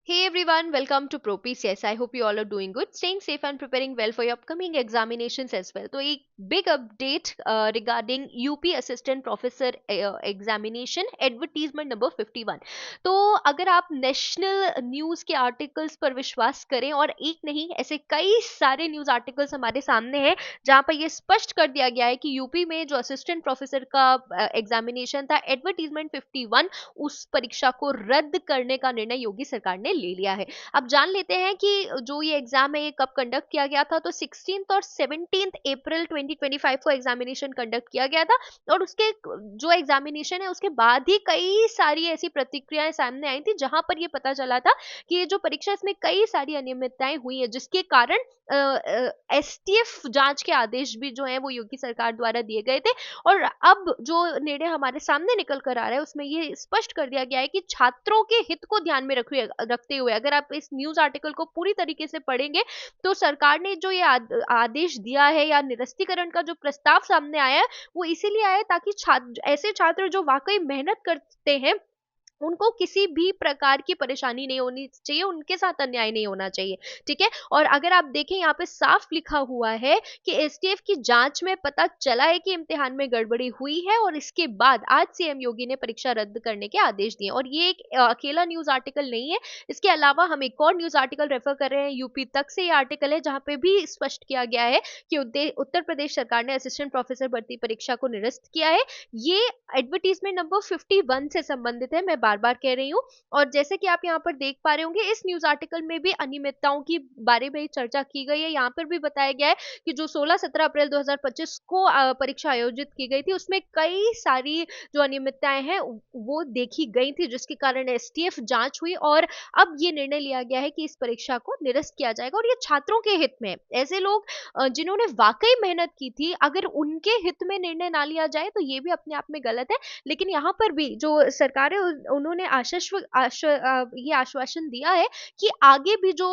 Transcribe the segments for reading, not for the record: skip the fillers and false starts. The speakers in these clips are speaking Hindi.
Hey everyone, welcome to ProPeace. Yes, I hope you all are doing good, staying safe and preparing well for your upcoming examinations as well. तो एक big update regarding UP Assistant Professor Examination Advertisement number 51. तो अगर आप नेशनल न्यूज़ के आर्टिकल्स पर विश्वास करें और एक नहीं ऐसे कई सारे न्यूज़ आर्टिकल्स हमारे सामने हैं जहाँ पर ये स्पष्ट कर दिया गया है कि यूपी में जो असिस्टेंट प्रोफेसर का एग्जामिनेशन था एडवर्टीजमेंट 51 उस परीक्षा को रद्द करने का निर्णय योगी सरकार ने ले लिया है। अब जान लेते हैं कि जो ये एग्जाम है ये कब कंडक्ट किया गया था। तो 16th और 17th अप्रैल 2025 को एग्जामिनेशन कंडक्ट किया गया था और उसके जो एग्जामिनेशन है उसके बाद ही कई सारी ऐसी प्रतिक्रियाएं सामने आई थी जहां पर ये पता चला था कि ये जो परीक्षा इसमें कई सारी अनियमितताएं हुई है जिसके कारण एसटीएफ जांच के आदेश भी जो है वो योगी सरकार द्वारा दिए गए थे। और अब जो निर्णय हमारे सामने निकल कर आ रहा है उसमें ये स्पष्ट कर दिया गया है कि छात्रों के हित को ध्यान में रखते हुए अगर आप इस न्यूज आर्टिकल को पूरी तरीके से पढ़ेंगे तो सरकार ने जो ये आदेश दिया है या निरस्तीकरण का जो प्रस्ताव सामने आया है वो इसीलिए आया है ताकि छात्र ऐसे छात्र जो वाकई मेहनत करते हैं उनको किसी भी प्रकार की परेशानी नहीं होनी चाहिए, उनके साथ अन्याय नहीं होना चाहिए, ठीक है? और अगर आप देखें यहाँ पे साफ लिखा हुआ है कि एसटीएफ की जांच में पता चला है कि इम्तिहान में गड़बड़ी हुई है और इसके बाद आज सीएम योगी ने परीक्षा रद्द करने के आदेश दिए। और ये एक अकेला न्यूज़ आर्टिकल नहीं है, इसके अलावा हम एक और न्यूज़ आर्टिकल रेफर कर रहे हैं, यूपी तक से ये आर्टिकल है जहाँ पे भी स्पष्ट किया गया है कि उत्तर प्रदेश सरकार ने असिस्टेंट प्रोफेसर भर्ती परीक्षा को निरस्त किया है। ये एडवर्टीजमेंट नंबर 51 से संबंधित है, मैं बार बार कह रही हूँ। और जैसे कि आप यहाँ पर देख पा रहे होंगे इस न्यूज आर्टिकल में भी अनियमितताओं की बारे में चर्चा की गई है। यहाँ पर भी बताया गया है कि जो 16-17 अप्रैल 2025 को परीक्षा आयोजित की गई थी उसमें कई सारी जो अनियमितताएं हैं वो देखी गई थी जिसके कारण एसटीएफ जांच हुई और अब ये निर्णय लिया गया है कि इस परीक्षा को निरस्त किया जाएगा और ये छात्रों के हित में है। ऐसे लोग जिन्होंने वाकई मेहनत की थी अगर उनके हित में निर्णय ना लिया जाए तो ये भी अपने आप में गलत है। लेकिन यहाँ पर भी जो सरकार है उन्होंने ये आश्वासन दिया है कि आगे भी जो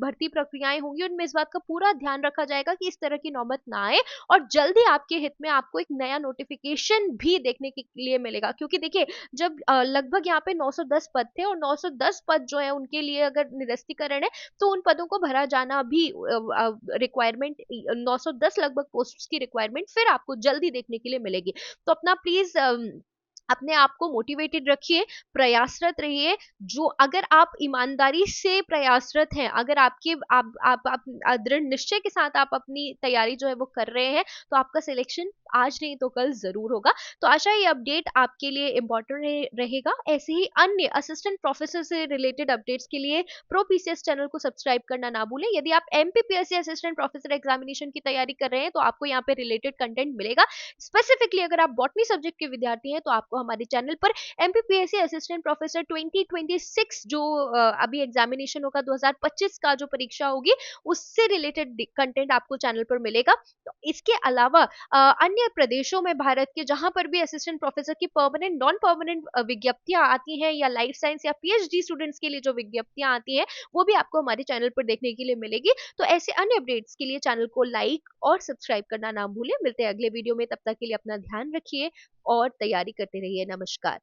भर्ती प्रक्रियाएं होंगी उनमें इस बात का पूरा ध्यान रखा जाएगा कि इस तरह की नौबत ना आए और जल्दी आपके हित में आपको एक नया नोटिफिकेशन भी देखने के लिए मिलेगा। क्योंकि देखिए जब लगभग यहाँ पे 910 पद थे और 910 पद जो है उनके लिए अगर निरस्तीकरण है तो उन पदों को भरा जाना भी रिक्वायरमेंट 910 लगभग पोस्ट की रिक्वायरमेंट फिर आपको जल्दी देखने के लिए मिलेगी। तो अपना प्लीज अपने आप को मोटिवेटेड रखिए, प्रयासरत रहिए। जो अगर आप ईमानदारी से प्रयासरत हैं, अगर आप दृढ़ निश्चय के साथ आप अपनी तैयारी जो है वो कर रहे हैं तो आपका सिलेक्शन आज नहीं तो कल जरूर होगा। तो आशा है ये अपडेट आपके लिए इम्पोर्टेंट रहेगा। ऐसे ही अन्य असिस्टेंट प्रोफेसर से रिलेटेड अपडेट्स के लिए प्रो पीसीएस चैनल को सब्सक्राइब करना ना भूलें। यदि आप एमपीपीएससी असिस्टेंट प्रोफेसर एग्जामिनेशन की तैयारी कर रहे हैं तो आपको यहाँ पे रिलेटेड कंटेंट मिलेगा। स्पेसिफिकली अगर आप बॉटनी सब्जेक्ट के विद्यार्थी हैं तो आपको हमारे चैनल पर एमपीपीएससी असिस्टेंट प्रोफेसर 2026 जो अभी एग्जामिनेशन होगा 2025 का जो परीक्षा होगी उससे रिलेटेड कंटेंट आपको चैनल पर मिलेगा। तो इसके अलावा अन्य प्रदेशों में भारत के जहां पर भी असिस्टेंट प्रोफेसर की परमानेंट नॉन परमानेंट विज्ञप्तियां आती हैं या लाइफ साइंस या पीएचडी स्टूडेंट्स के लिए जो विज्ञप्तियां आती हैं वो भी आपको हमारे चैनल पर देखने के लिए मिलेगी। तो ऐसे अन्य अपडेट्स के लिए चैनल को लाइक और सब्सक्राइब करना ना भूलें। मिलते हैं अगले वीडियो में, तब तक के लिए अपना ध्यान रखिए और तैयारी करते रहिए। नमस्कार।